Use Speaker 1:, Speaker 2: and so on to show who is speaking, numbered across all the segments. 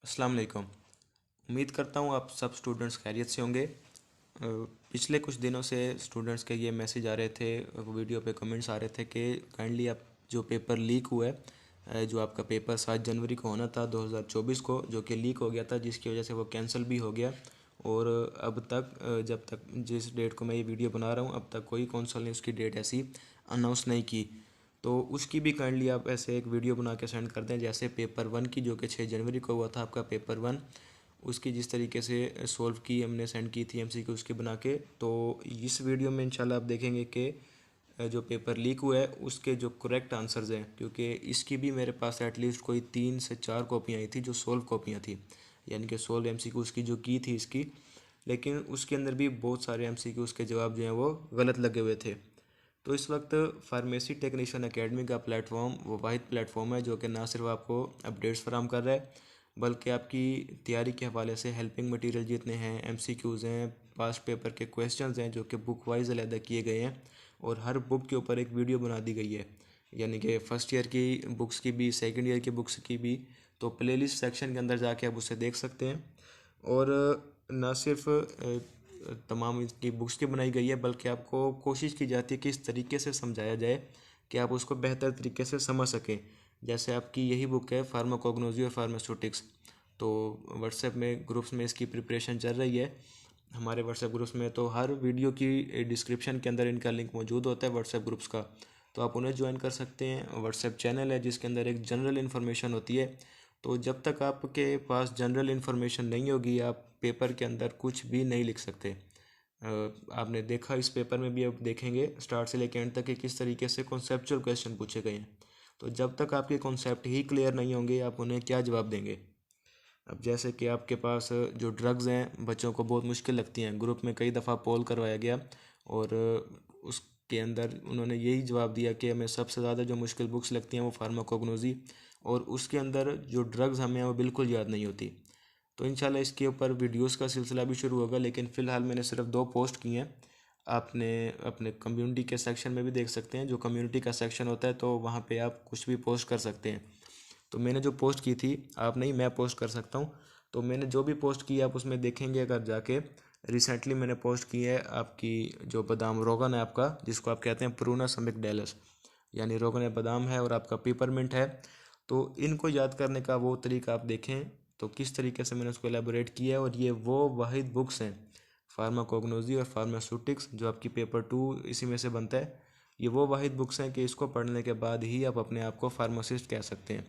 Speaker 1: अस्सलाम वालेकुम। उम्मीद करता हूँ आप सब स्टूडेंट्स खैरियत से होंगे। पिछले कुछ दिनों से स्टूडेंट्स के ये मैसेज आ रहे थे, वीडियो पे कमेंट्स आ रहे थे कि काइंडली आप जो पेपर लीक हुआ है, जो आपका पेपर 7 जनवरी को होना था 2024 को, जो कि लीक हो गया था, जिसकी वजह से वो कैंसिल भी हो गया। और अब तक जब तक जिस डेट को मैं ये वीडियो बना रहा हूँ, अब तक कोई कौंसल ने उसकी डेट ऐसी अनाउंस नहीं की। तो उसकी भी काइंडली आप ऐसे एक वीडियो बना के सेंड कर दें, जैसे पेपर 1 की, जो कि 6 जनवरी को हुआ था आपका पेपर 1, उसकी जिस तरीके से सॉल्व की हमने सेंड की थी एमसीक्यू उसके बना के। तो इस वीडियो में इंशाल्लाह आप देखेंगे कि जो पेपर लीक हुआ है उसके जो करेक्ट आंसर्स हैं, क्योंकि इसकी भी मेरे पास एटलीस्ट कोई 3 से 4 कॉपियाँ आई थी जो सोल्व कॉपियाँ थी, यानी कि सोल्व एमसीक्यू उसकी जो की थी इसकी। लेकिन उसके अंदर भी बहुत सारे एमसीक्यू उसके जवाब जो हैं वो गलत लगे हुए थे। तो इस वक्त फार्मेसी टेक्नीशियन एकेडमी का प्लेटफॉर्म वो वाहिद प्लेटफॉर्म है जो कि ना सिर्फ आपको अपडेट्स फराहम कर रहा है, बल्कि आपकी तैयारी के हवाले से हेल्पिंग मटेरियल जितने हैं, एमसीक्यूज़ हैं, पास्ट पेपर के क्वेश्चंस हैं, जो कि बुक वाइज अलहदा किए गए हैं, और हर बुक के ऊपर एक वीडियो बना दी गई है, यानी कि फ़र्स्ट ईयर की बुक्स की भी, सेकेंड ईयर की बुक्स की भी। तो प्लेलिस्ट सेक्शन के अंदर जाके आप उसे देख सकते हैं। और ना सिर्फ तमाम इसकी बुक्स की बनाई गई है, बल्कि आपको कोशिश की जाती है कि इस तरीके से समझाया जाए कि आप उसको बेहतर तरीके से समझ सकें। जैसे आपकी यही बुक है फार्माकोग्नोजी और फार्मास्यूटिक्स, तो व्हाट्सएप में ग्रुप्स में इसकी प्रिपरेशन चल रही है। हमारे व्हाट्सएप ग्रुप्स में तो हर वीडियो की डिस्क्रिप्शन के अंदर इनका लिंक मौजूद होता है व्हाट्सएप ग्रुप्स का, तो आप उन्हें ज्वाइन कर सकते हैं। व्हाट्सएप चैनल है जिसके अंदर एक जनरल इन्फॉर्मेशन होती है। तो जब तक आपके पास जनरल इन्फॉर्मेशन नहीं होगी, आप पेपर के अंदर कुछ भी नहीं लिख सकते। आपने देखा इस पेपर में भी, अब देखेंगे स्टार्ट से लेकर एंड तक कि किस तरीके से कॉन्सेप्चुअल क्वेश्चन पूछे गए हैं। तो जब तक आपके कॉन्सेप्ट ही क्लियर नहीं होंगे, आप उन्हें क्या जवाब देंगे। अब जैसे कि आपके पास जो ड्रग्स हैं बच्चों को बहुत मुश्किल लगती हैं, ग्रुप में कई दफ़ा पोल करवाया गया, और उसके अंदर उन्होंने यही जवाब दिया कि हमें सबसे ज़्यादा जो मुश्किल बुक्स लगती हैं वो फार्माकोग्नोजी, और उसके अंदर जो ड्रग्स हमें वो बिल्कुल याद नहीं होती। तो इंशाल्लाह इसके ऊपर वीडियोस का सिलसिला भी शुरू होगा, लेकिन फ़िलहाल मैंने सिर्फ 2 पोस्ट की हैं। आपने अपने कम्युनिटी के सेक्शन में भी देख सकते हैं, जो कम्युनिटी का सेक्शन होता है तो वहाँ पे आप कुछ भी पोस्ट कर सकते हैं। तो मैंने जो पोस्ट की थी, आप नहीं, मैं पोस्ट कर सकता हूँ। तो मैंने जो भी पोस्ट की आप उसमें देखेंगे अगर जाके, रिसेंटली मैंने पोस्ट की है आपकी जो बादाम रोगन है आपका, जिसको आप कहते हैं प्रूनस अमिगडालस, यानी रोगन बादाम है, और आपका पेपरमिंट है। तो इनको याद करने का वो तरीका आप देखें, तो किस तरीके से मैंने उसको एलेबोरेट किया है। और ये वो वाहिद बुक्स हैं, फार्माकोग्नोजी और फार्मास्यूटिक्स, जो आपकी पेपर 2 इसी में से बनता है। ये वो वाहिद बुक्स हैं कि इसको पढ़ने के बाद ही आप अपने आप को फार्मासिस्ट कह सकते हैं।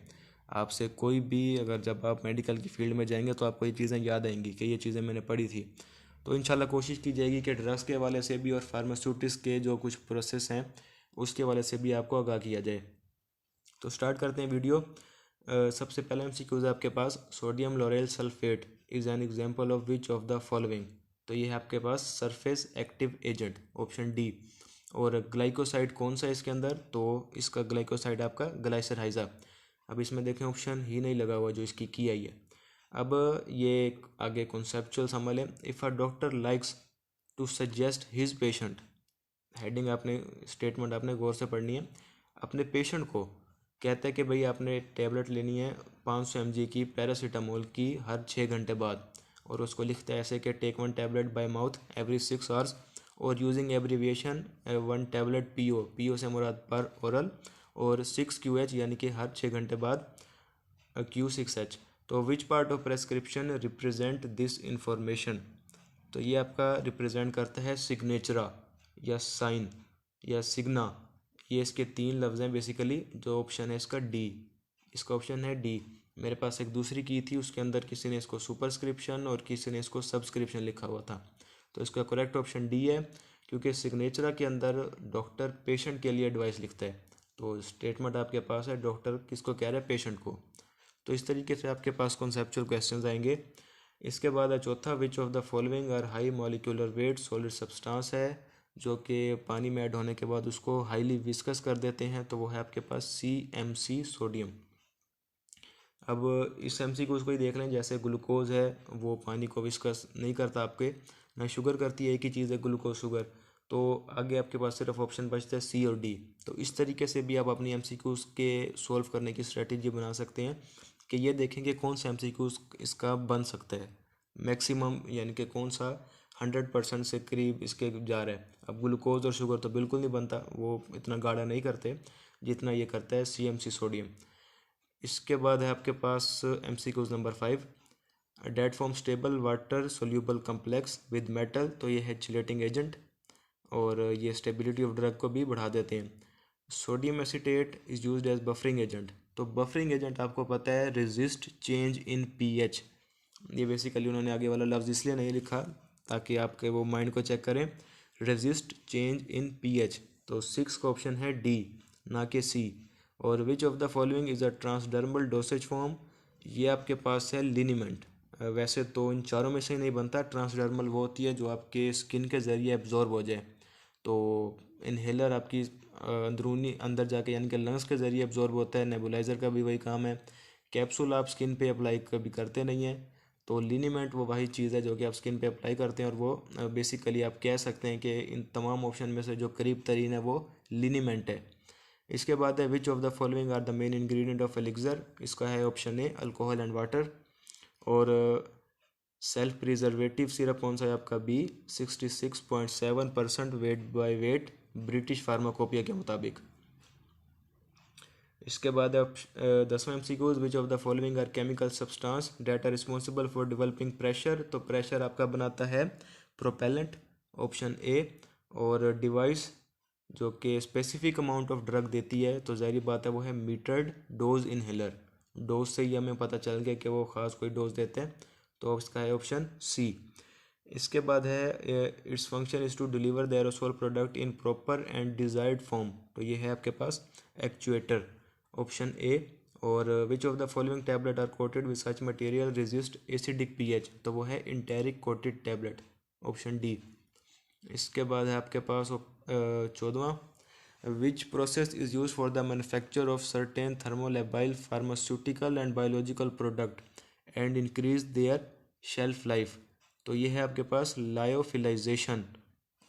Speaker 1: आपसे कोई भी अगर, जब आप मेडिकल की फील्ड में जाएंगे तो आपको ये चीज़ें याद आएंगी कि ये चीज़ें मैंने पढ़ी थी। तो इंशाल्लाह कोशिश की जाएगी कि ड्रग्स के हवाले से भी और फार्मास्यूटिक्स के जो कुछ प्रोसेस हैं उसके हवाले से भी आपको आगाह किया जाए। तो स्टार्ट करते हैं वीडियो। सबसे पहले एमसीक्यूज है आपके पास, sodium lauryl sulphate is an example of which of the following. तो ये है आपके पास surface active agent, option D. और ग्लाइकोसाइड कौन सा है इसके अंदर, तो इसका ग्लाइकोसाइड आपका ग्लाइसरहाइजा। अब इसमें देखें ऑप्शन ही नहीं लगा हुआ जो इसकी की आई है। अब ये आगे कॉन्सेप्चुअल समझ लें। If a doctor likes to suggest his patient, heading आपने, स्टेटमेंट आपने गौर से पढ़नी है। अपने पेशेंट को कहता है कि भाई आपने टेबलेट लेनी है 500 mg की पैरासीटामोल की हर 6 घंटे बाद, और उसको लिखता है ऐसे कि take 1 tablet by mouth every 6 hours, और using abbreviation 1 tablet PO, PO से मुराद पर ओरल, और 6 QH, यानी कि हर 6 घंटे बाद Q6H। तो विच part of prescription represent this information. तो ये आपका रिप्रेजेंट करता है सिग्नेचरा या साइन या सिग्ना। ये इसके 3 लफ्ज़ हैं बेसिकली। जो ऑप्शन है इसका डी, इसका ऑप्शन है डी। मेरे पास एक दूसरी की थी, उसके अंदर किसी ने इसको सुपरस्क्रिप्शन और किसी ने इसको सब्सक्रिप्शन लिखा हुआ था। तो इसका करेक्ट ऑप्शन डी है, क्योंकि सिग्नेचरा के अंदर डॉक्टर पेशेंट के लिए एडवाइस लिखता है। तो स्टेटमेंट आपके पास है, डॉक्टर किसको कह रहा है, पेशेंट को। तो इस तरीके से आपके पास कॉन्सेप्चुअल क्वेश्चंस आएंगे। इसके बाद है चौथा, which of the following are high molecular weight solid substance है, जो कि पानी में ऐड होने के बाद उसको हाईली विस्कस कर देते हैं। तो वो है आपके पास CMC, सोडियम। अब इस एम सी को उसको ही देख लें, जैसे ग्लूकोज है वो पानी को विस्कस नहीं करता आपके, ना शुगर करती है, एक ही चीज़ है ग्लूकोज शुगर। तो आगे आपके पास सिर्फ ऑप्शन बचता है सी और डी। तो इस तरीके से भी आप अपनी एम सी को उसके सॉल्व करने की स्ट्रेटेजी बना सकते हैं कि ये देखें कि कौन सा एमसीक्यू इसका बन सकता है मैक्सिमम, यानी कि कौन सा 100% से करीब इसके जा रहा है। अब ग्लूकोज और शुगर तो बिल्कुल नहीं बनता, वो इतना गाढ़ा नहीं करते जितना ये करता है CMC सोडियम। इसके बाद है आपके पास MCQs number 5, that form stable water soluble complex with metal, तो ये है चिलेटिंग एजेंट और ये स्टेबिलिटी ऑफ ड्रग को भी बढ़ा देते हैं। Sodium acetate is used as buffering agent, तो बफरिंग एजेंट आपको पता है रेजिस्ट चेंज इन पीएच। ये बेसिकली उन्होंने आगे वाला लफ्ज़ इसलिए नहीं लिखा ताकि आपके वो माइंड को चेक करें, रेजिस्ट चेंज इन पीएच। तो 6 का ऑप्शन है डी, ना कि सी। और which of the following is a transdermal dosage form, ये आपके पास है लिनीमेंट। वैसे तो इन चारों में से ही नहीं बनता, ट्रांसडर्मल वो होती है जो आपके स्किन के ज़रिए एब्जॉर्ब हो जाए, तो इनहेलर आपकी अंदरूनी अंदर जाके यानी कि लंग्स के ज़रिए एब्जॉर्ब होता है। नेबुलाइज़र का भी वही काम है। कैप्सूल आप स्किन पे अप्लाई कभी करते नहीं हैं, तो लिनीमेंट वो वही चीज़ है जो कि आप स्किन पे अप्लाई करते हैं, और वो बेसिकली आप कह सकते हैं कि इन तमाम ऑप्शन में से जो करीब तरीन है वो लिनीमेंट है। इसके बाद है which of the following are the main ingredient of elixir, इसका है option A alcohol and water. और सेल्फ प्रिजर्वेटिव सिरप कौन सा है आपका B, 66.7% weight by weight British pharmacopoeia के मुताबिक। इसके बाद अब 10वां MCQs, which of the following are chemical substance that are responsible for developing pressure, तो प्रेशर आपका बनाता है प्रोपेलेंट, ऑप्शन ए। और डिवाइस जो कि स्पेसिफिक अमाउंट ऑफ ड्रग देती है, तो जाहिर बात है वो है मीटर्ड डोज इनहेलर। डोज से ही हमें पता चल गया कि वो ख़ास कोई डोज देते हैं, तो इसका है ऑप्शन सी। इसके बाद है its function is to deliver the aerosol product in proper and desired form, तो ये है आपके पास एक्चुएटर, ऑप्शन ए। और which of the following tablet are coated with such material resist acidic pH, तो वो है enteric coated tablet, option D. इसके बाद है आपके पास 14वां, which process is use for the manufacture of certain thermolabile pharmaceutical and biological product and increase there shelf life, तो ये है आपके पास लायोफिलाइजेशन,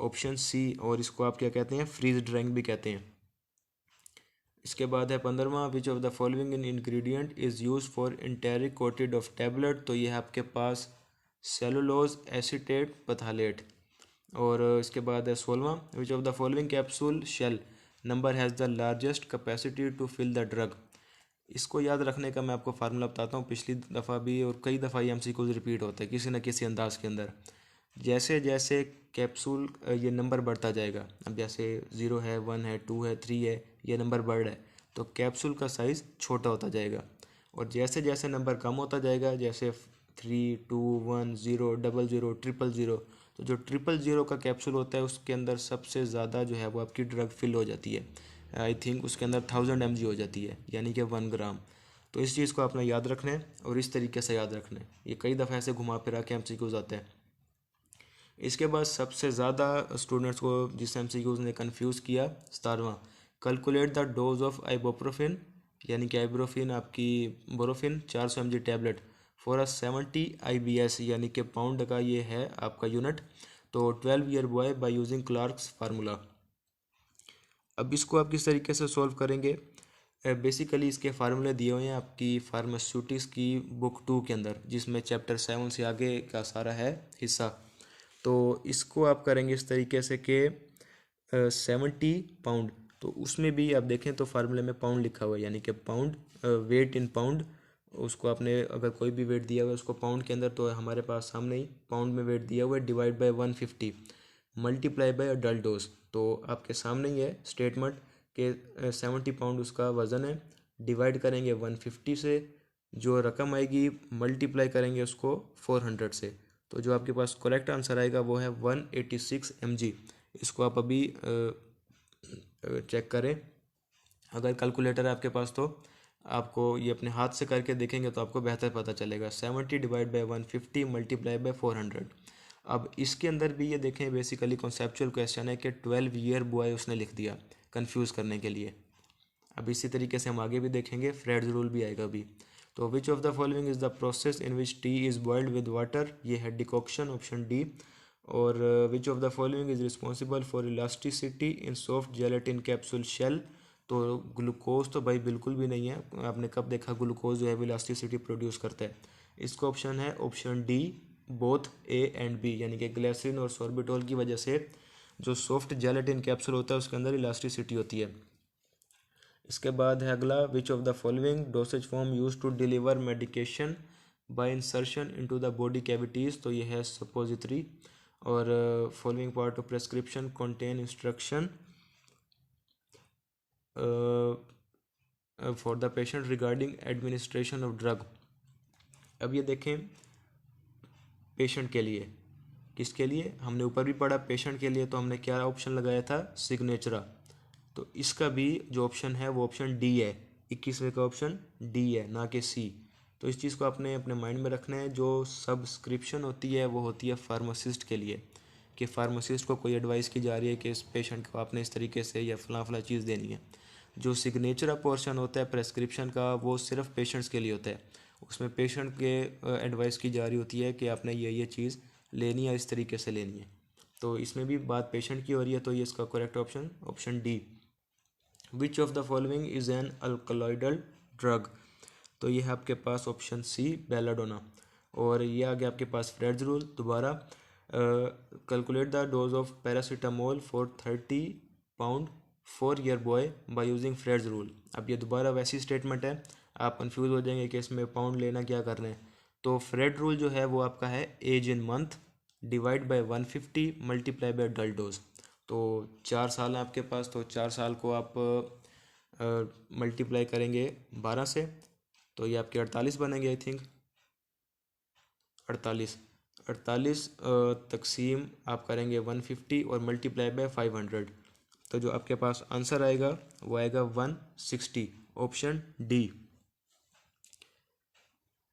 Speaker 1: ऑप्शन सी। और इसको आप क्या कहते हैं, फ्रीज ड्राइंग भी कहते हैं। इसके बाद है 15वां, which of the following in ingredient is use for enteric coated of tablet, तो ये है आपके पास सेलुलोज एसीटेट पथालेट। और इसके बाद है 16वां, which of the following capsule shell number has the largest capacity to fill the drug, इसको याद रखने का मैं आपको फार्मूला बताता हूँ। पिछली दफ़ा भी और कई दफ़ा ये MCQs रिपीट होता है किसी न किसी अंदाज के अंदर। जैसे जैसे कैप्सूल ये नंबर बढ़ता जाएगा, अब जैसे 0 है, 1 है, 2 है, 3 है, ये नंबर बढ़ रहा है, तो कैप्सूल का साइज़ छोटा होता जाएगा। और जैसे जैसे नंबर कम होता जाएगा, जैसे 3, 2, 1, 0, 00, 000, तो जो 000 का कैप्सूल होता है उसके अंदर सबसे ज़्यादा जो है वो आपकी ड्रग फिल हो जाती है। आई थिंक उसके अंदर 1000 mg हो जाती है, यानी कि 1 ग्राम। तो इस चीज़ को आपने याद रखना है और इस तरीके से याद रखना है। ये कई दफ़ा ऐसे घुमा फिरा के MCQs आते हैं। इसके बाद सबसे ज़्यादा स्टूडेंट्स को जिस MCQs ने कन्फ्यूज़ किया, 17वां, कैलकुलेट द डोज ऑफ आइबोप्रोफिन, यानी कि आइब्रोफिन आपकी बोरोफिन 400 mg tablet for a 70 IBS, यानी कि पाउंड का ये है आपका यूनिट। तो 12 year boy by using Clarks formula. अब इसको आप किस तरीके से सॉल्व करेंगे, बेसिकली इसके फार्मूले दिए हुए हैं आपकी फार्मास्यूटिक्स की बुक 2 के अंदर, जिसमें चैप्टर 7 से आगे का सारा है हिस्सा। तो इसको आप करेंगे इस तरीके से कि 70 पाउंड, तो उसमें भी आप देखें तो फार्मूले में पाउंड लिखा हुआ है, यानी कि पाउंड वेट इन पाउंड। उसको आपने अगर कोई भी वेट दिया हुआ है उसको पाउंड के अंदर, तो हमारे पास सामने ही पाउंड में वेट दिया हुआ है, divide by 150 multiply by adult dose. तो आपके सामने ही है स्टेटमेंट के 70 पाउंड उसका वज़न है, डिवाइड करेंगे 150 से, जो रकम आएगी मल्टीप्लाई करेंगे उसको 400 से, तो जो आपके पास करेक्ट आंसर आएगा वो है 186 mg। इसको आप अभी चेक करें, अगर कैलकुलेटर है आपके पास तो आपको ये अपने हाथ से करके देखेंगे तो आपको बेहतर पता चलेगा। 70 डिवाइड बाई 150 मल्टीप्लाई बाई 400। अब इसके अंदर भी ये देखें, बेसिकली कॉन्सेप्चुअल क्वेश्चन है कि 12 ईयर बॉय उसने लिख दिया कंफ्यूज करने के लिए। अब इसी तरीके से हम आगे भी देखेंगे, फ्रेड्स रूल भी आएगा अभी। तो which of the following is the process in which tea is boiled with water, ये है डिकॉक्शन, ऑप्शन डी। और which of the following is responsible for elasticity in soft gelatin capsule shell, तो glucose तो भाई बिल्कुल भी नहीं है। आपने कब देखा ग्लूकोज जो है इलास्टिसिटी प्रोड्यूस करता है। इसका ऑप्शन है option D, both A and B, यानी कि ग्लिसरीन और सॉर्बिटॉल की वजह से जो सॉफ्ट जेलेटिन कैप्सूल होता है उसके अंदर इलास्टिसिटी होती है। इसके बाद है अगला, which of the following dosage form use to deliver medication by insertion into the body cavities, तो ये है सपोजिटरी। और following part of prescription contain instruction for the patient regarding administration of drug. अब ये देखें पेशेंट के लिए, किसके लिए, हमने ऊपर भी पढ़ा पेशेंट के लिए, तो हमने क्या ऑप्शन लगाया था, सिग्नेचरा। तो इसका भी जो ऑप्शन है वो ऑप्शन डी है, 21वें का ऑप्शन डी है, ना कि सी। तो इस चीज़ को आपने अपने माइंड में रखना है। जो सब्सक्रिप्शन होती है वो होती है फार्मासिस्ट के लिए, कि फार्मासिस्ट को कोई एडवाइस की जा रही है कि इस पेशेंट को आपने इस तरीके से या फला फला चीज़ देनी है। जो सिग्नेचर पोर्शन होता है प्रेस्क्रिप्शन का वो सिर्फ पेशेंट्स के लिए होता है। उसमें पेशेंट के एडवाइस की जा रही होती है कि आपने ये चीज़ लेनी है, इस तरीके से लेनी है। तो इसमें भी बात पेशेंट की हो रही है, तो ये इसका correct option option D. Which of the following is an alkaloidal drug, तो ये है आपके पास ऑप्शन सी, बेलाडोना। और ये आ गया आपके पास फ्रेड्स रूल दोबारा, calculate the dose of paracetamol for 30 pound 4 year boy by using friends rule. अब ये दोबारा वैसी स्टेटमेंट है, आप कंफ्यूज हो जाएंगे कि इसमें पाउंड लेना क्या करना है। तो फ्रेड रूल जो है वो आपका है age in month divide by 150 multiply by adult dose. तो 4 साल है आपके पास, तो 4 साल को आप मल्टीप्लाई करेंगे 12 से, तो ये आपके 48 बनेंगे आई थिंक, 48 तकसीम आप करेंगे 150 और मल्टीप्लाई बाय 500, तो जो आपके पास आंसर आएगा वो आएगा 160, ऑप्शन डी।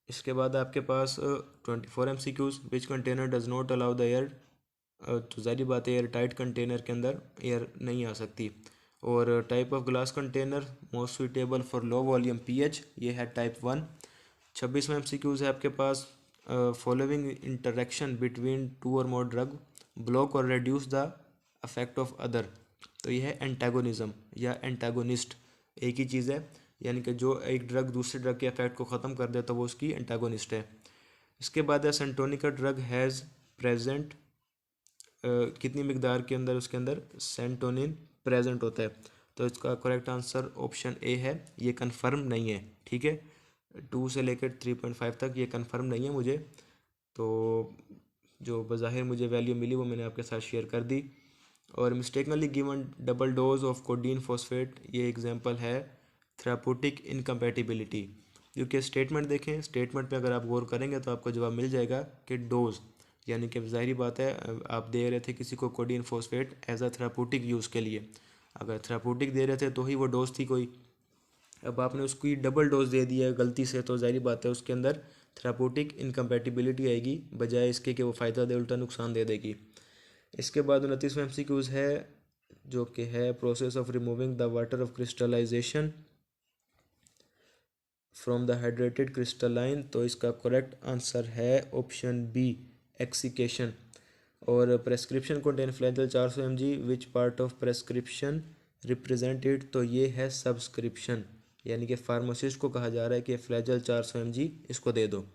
Speaker 1: इसके बाद आपके पास 24 MCQs, which container does not allow the air, तो ज़ाहिर बात है एयर टाइट कंटेनर के अंदर एयर नहीं आ सकती। और type of glass container most suitable for low volume pH, ये है टाइप 1। 26वां MCQs है आपके पास, फॉलोइंग इंटरेक्शन बिटवीन टू और मोर ड्रग ब्लॉक और reduce the affect of other, तो ये है एंटागोनिज्म या एंटागोनिस्ट, एक ही चीज़ है, यानी कि जो एक ड्रग दूसरे ड्रग के इफेक्ट को ख़त्म कर दे तो वो उसकी एंटागोनिस्ट है। इसके बाद है सेंटोनिका ड्रग हैज़ प्रेजेंट, कितनी मिकदार के अंदर उसके अंदर सेंटोनिन प्रेजेंट होता है, तो इसका करेक्ट आंसर ऑप्शन ए है, ये कंफर्म नहीं है, ठीक है। 2 से लेकर 3.5 तक ये कंफर्म नहीं है मुझे, तो जो बज़ाहिर मुझे वैल्यू मिली वो मैंने आपके साथ शेयर कर दी। और mistakenly given double dose of codeine phosphate, ये एग्जांपल है थेरापूटिक इनकम्पैटिबिलिटी। क्योंकि स्टेटमेंट देखें, स्टेटमेंट पे अगर आप गौर करेंगे तो आपको जवाब मिल जाएगा कि डोज, यानी कि ज़ाहिरी बात है आप दे रहे थे किसी को codeine phosphate as a therapeutic use के लिए, अगर थेरापूटिक दे रहे थे तो ही वो डोज थी कोई। अब आपने उसकी डबल डोज दे दिया गलती से, तो ज़ाहिर बात है उसके अंदर थेरापूटिक इनकम्पैटिबिलिटी आएगी, बजाय इसके कि वो फ़ायदा दे उल्टा नुकसान दे देगी। इसके बाद 29वां MCQs है जो कि है process of removing the water of crystallization from the hydrated crystalline, तो इसका करेक्ट आंसर है ऑप्शन बी, एक्सिकेशन। और prescription contain Flagyl 400 mg, which part of prescription represented, तो ये है सब्सक्रिप्शन, यानी कि फार्मासिस्ट को कहा जा रहा है कि फ्लैजेल 400 mg इसको दे दो।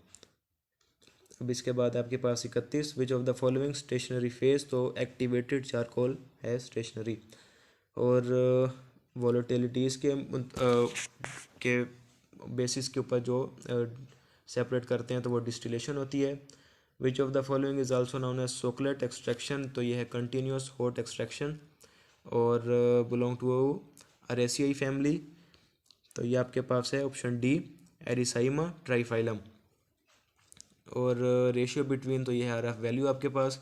Speaker 1: अब इसके बाद आपके पास 31, विच of the following stationary phase, तो एक्टिवेटेड चारकोल है स्टेशनरी। और वॉलेटिलिटीज़ के बेसिस के ऊपर जो सेपरेट करते हैं तो वो डिस्टिलेशन होती है। Which of the following is also known as soxhlet extraction, तो ये है कंटिन्यूस हॉट एक्सट्रैक्शन। और बिलोंग टू अरेसियाई फैमिली, तो ये आपके पास है ऑप्शन डी, एरिसाइमा ट्राइफाइलम। और रेशियो बिटवीन, तो ये है RF वैल्यू आपके पास।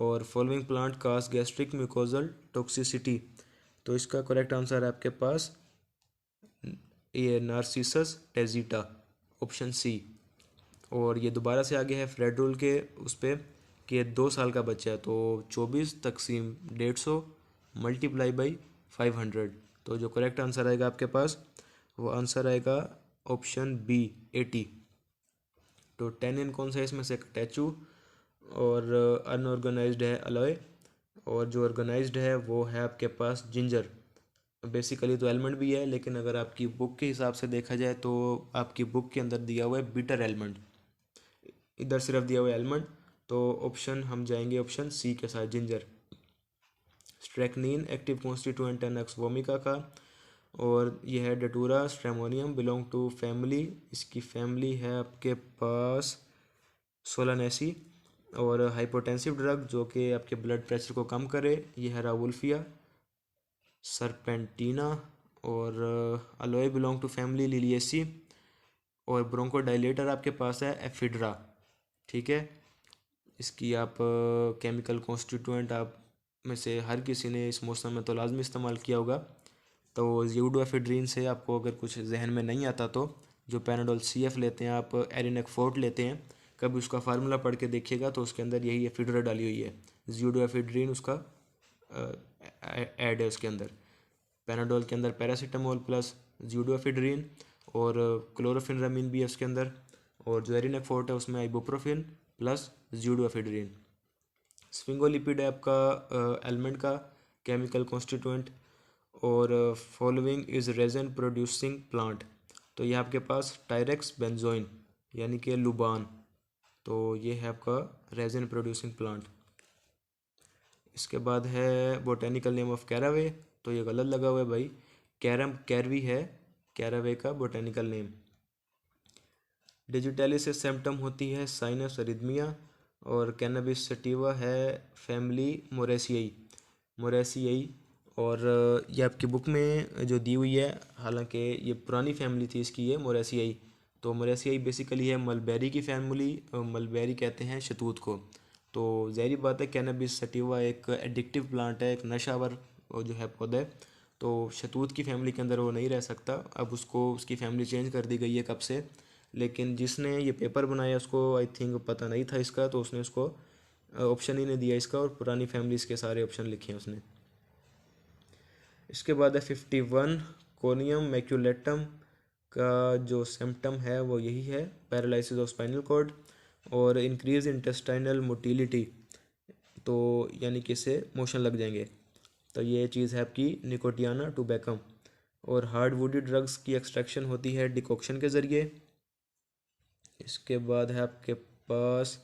Speaker 1: और फॉलोइंग प्लांट काज गैस्ट्रिक म्यूकोजल टॉक्सिसिटी, तो इसका करेक्ट आंसर है आपके पास ये नार्सिसस टेजिटा, ऑप्शन सी। और ये दोबारा से आगे है फ्रेड रूल के उस पर कि 2 साल का बच्चा है, तो 24 तकसीम 150 मल्टीप्लाई बाई 500, तो जो करेक्ट आंसर आएगा आपके पास वो आंसर आएगा ऑप्शन बी, 80। तो टेनिन कौन सा है इसमें से, कैटेचू। और अनऑर्गेनाइज्ड है अलॉय, और जो ऑर्गेनाइज्ड है वो है आपके पास जिंजर। बेसिकली तो एलिमेंट भी है, लेकिन अगर आपकी बुक के हिसाब से देखा जाए तो आपकी बुक के अंदर दिया हुआ है बिटर एलिमेंट, इधर सिर्फ दिया हुआ है एलिमेंट। तो ऑप्शन हम जाएंगे ऑप्शन सी के साथ, जिंजर। स्ट्रेक्नीन एक्टिव कॉन्स्टिट्यूएंट है नक्स वोमिका का, और यह है डेटूरा स्ट्रेमोनियम, बिलोंग टू फैमिली, इसकी फैमिली है आपके पास सोलानेसी। और हाइपोटेंसिव ड्रग जो कि आपके ब्लड प्रेशर को कम करे, यह है रावुल्फिया सरपेंटीना। और aloe belong to family liliaceae. और ब्रोंकोडाइलेटर आपके पास है एफिड्रा। ठीक है, इसकी आप केमिकल कॉन्स्टिट्यूएंट आप में से हर किसी ने इस मौसम में तो लाजमी इस्तेमाल किया होगा। तो यूडोएफिड्रीन से आपको अगर कुछ जहन में नहीं आता तो जो पैनाडोल CF लेते हैं आप, एरिनेक फोर्ट लेते हैं, कभी उसका फार्मूला पढ़ के देखिएगा तो उसके अंदर यही एफिड्रा डाली हुई है, यूडोएफिड्रीन उसका ऐड है उसके अंदर। पैनाडोल के अंदर पैरासीटामोल प्लस यूडोएफिड्रीन, और क्लोरोफिनरामिन भी है उसके अंदर, और जो एरिनेक फोर्ट है उसमें आइबुप्रोफिन प्लस यूडोएफिड्रीन। स्फिंगोलिपिड है आपका एलिमेंट का केमिकल कॉन्स्टिट्यूएंट। और following is resin producing plant, तो ये आपके पास टायरेक्स बेंजोइन यानी कि लुबान, तो ये है आपका रेजन प्रोड्यूसिंग प्लांट। इसके बाद है बोटेनिकल नेम ऑफ कैरावे, तो ये गलत लगा हुआ है भाई, कैरवी है कैरावे का बोटेनिकल नेम। डिजिटालिसिस सिम्टम होती है साइनस अरिथमिया, और कैनबिस सटिवा है फैमिली मोरेसियाई। और ये आपकी बुक में जो दी हुई है, हालांकि ये पुरानी फैमिली थी इसकी, ये मोरेसियाई। तो मोरेसियाई बेसिकली है मलबेरी की फैमिली, मलबेरी कहते हैं शतूत को। तो ज़ाहिर बात है कैनबिस सटिवा एक एडिक्टिव प्लांट है, एक नशावर वो जो है पौधा है, तो शतूत की फैमिली के अंदर वो नहीं रह सकता। अब उसको उसकी फैमिली चेंज कर दी गई है कब से, लेकिन जिसने ये पेपर बनाया उसको आई थिंक पता नहीं था इसका, तो उसने उसको ऑप्शन ही नहीं दिया इसका, और पुरानी फैमिलीज़ के सारे ऑप्शन लिखे हैं उसने। इसके बाद है 51 कोनियम मैक्यूलेटम का जो सिम्टम है वो यही है, पैरालिसिस ऑफ स्पाइनल कॉर्ड और इंक्रीज इंटेस्टाइनल मोटिलिटी, तो यानी कि इससे मोशन लग जाएंगे। तो ये चीज़ है आपकी निकोटियाना टोबैकम। और हार्ड वुडी ड्रग्स की एक्सट्रैक्शन होती है डिकॉक्शन के ज़रिए। इसके बाद है आपके पास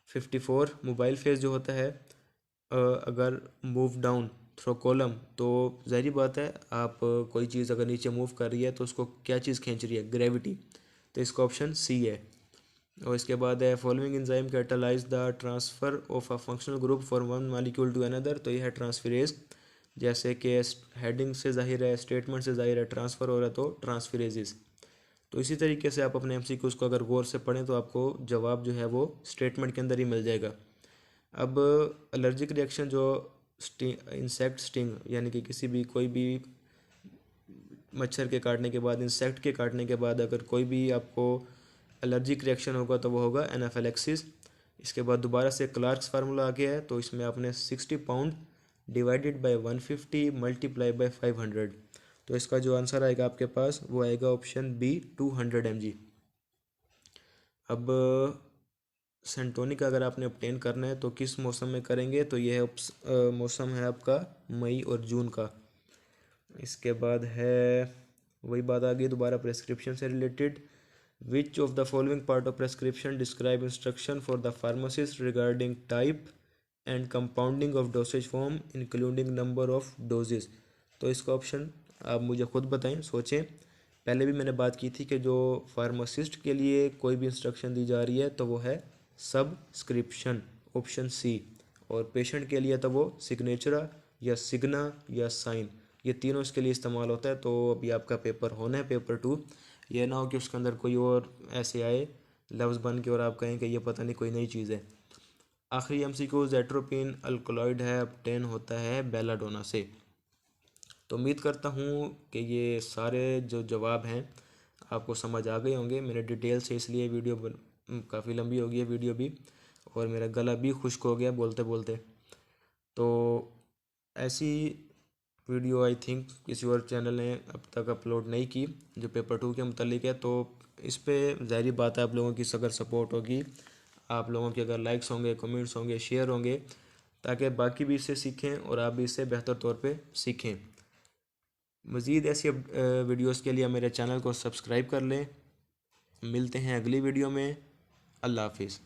Speaker 1: 54 मोबाइल फेस जो होता है, अगर मूव डाउन थ्रो कॉलम, तो ज़ाहिर बात है आप कोई चीज़ अगर नीचे मूव कर रही है तो उसको क्या चीज़ खींच रही है, ग्रेविटी, तो इसका ऑप्शन सी है। और इसके बाद है following enzyme catalyse the transfer of a functional group for one molecule to another, तो यह है ट्रांसफरेज। जैसे कि हेडिंग से जाहिर है, स्टेटमेंट से जाहिर है, ट्रांसफ़र हो रहा है तो ट्रांसफरेजेस। तो इसी तरीके से आप अपने MCQs को अगर गौर से पढ़ें तो आपको जवाब जो है वो स्टेटमेंट के अंदर ही मिल जाएगा। अब एलर्जिक रिएक्शन जो इंसेक्ट स्टिंग यानी कि किसी भी कोई भी मच्छर के काटने के बाद, इंसेक्ट के काटने के बाद अगर कोई भी आपको एलर्जिक रिएक्शन होगा तो वो होगा एनाफिलैक्सिस। इसके बाद दोबारा से क्लार्क्स फार्मूला आ गया है, तो इसमें आपने 60 pound divided by 150 multiply bye 500, तो इसका जो आंसर आएगा आपके पास वो आएगा ऑप्शन बी 200 mg। अब सेंटोनिक अगर आपने ऑब्टेन करना है तो किस मौसम में करेंगे, तो यह मौसम है आपका मई और जून का। इसके बाद है वही बात आ गई दोबारा प्रेस्क्रिप्शन से related. Which of the following part of prescription describe instruction for the pharmacist regarding type and compounding of dosage form including number of doses, तो इसका ऑप्शन आप मुझे खुद बताएं, सोचें। पहले भी मैंने बात की थी कि जो फार्मासिस्ट के लिए कोई भी इंस्ट्रक्शन दी जा रही है तो वो है सबस्क्रिप्शन, ऑप्शन सी। और पेशेंट के लिए तो वो सिग्नेचरा या सिग्ना या साइन, ये तीनों इसके लिए इस्तेमाल होता है। तो अभी आपका पेपर होना है पेपर 2, ये ना हो कि उसके अंदर कोई और ऐसे आए लफ्ज़ बन के और आप कहें कि ये पता नहीं कोई नई चीज़ है। आखिरी MCQ जेट्रोपिन अल्कलॉइड है, obtain होता है बेलाडोना से। तो उम्मीद करता हूँ कि ये सारे जो जवाब हैं आपको समझ आ गए होंगे। मैंने डिटेल से इसलिए वीडियो काफ़ी लंबी हो गई है वीडियो भी, और मेरा गला भी खुश्क हो गया बोलते बोलते। तो ऐसी वीडियो आई थिंक किसी और चैनल ने अब तक अपलोड नहीं की जो पेपर 2 के मुतालिक है। तो इस पे ज़ाहिर बात है आप लोगों की अगर सपोर्ट होगी, आप लोगों के अगर लाइक्स होंगे, कमेंट्स होंगे, शेयर होंगे, ताकि बाकी भी इससे सीखें और आप भी इससे बेहतर तौर पे सीखें। मज़ीद ऐसी वीडियोस के लिए मेरे चैनल को सब्सक्राइब कर लें। मिलते हैं अगली वीडियो में। अल्लाह हाफिज़।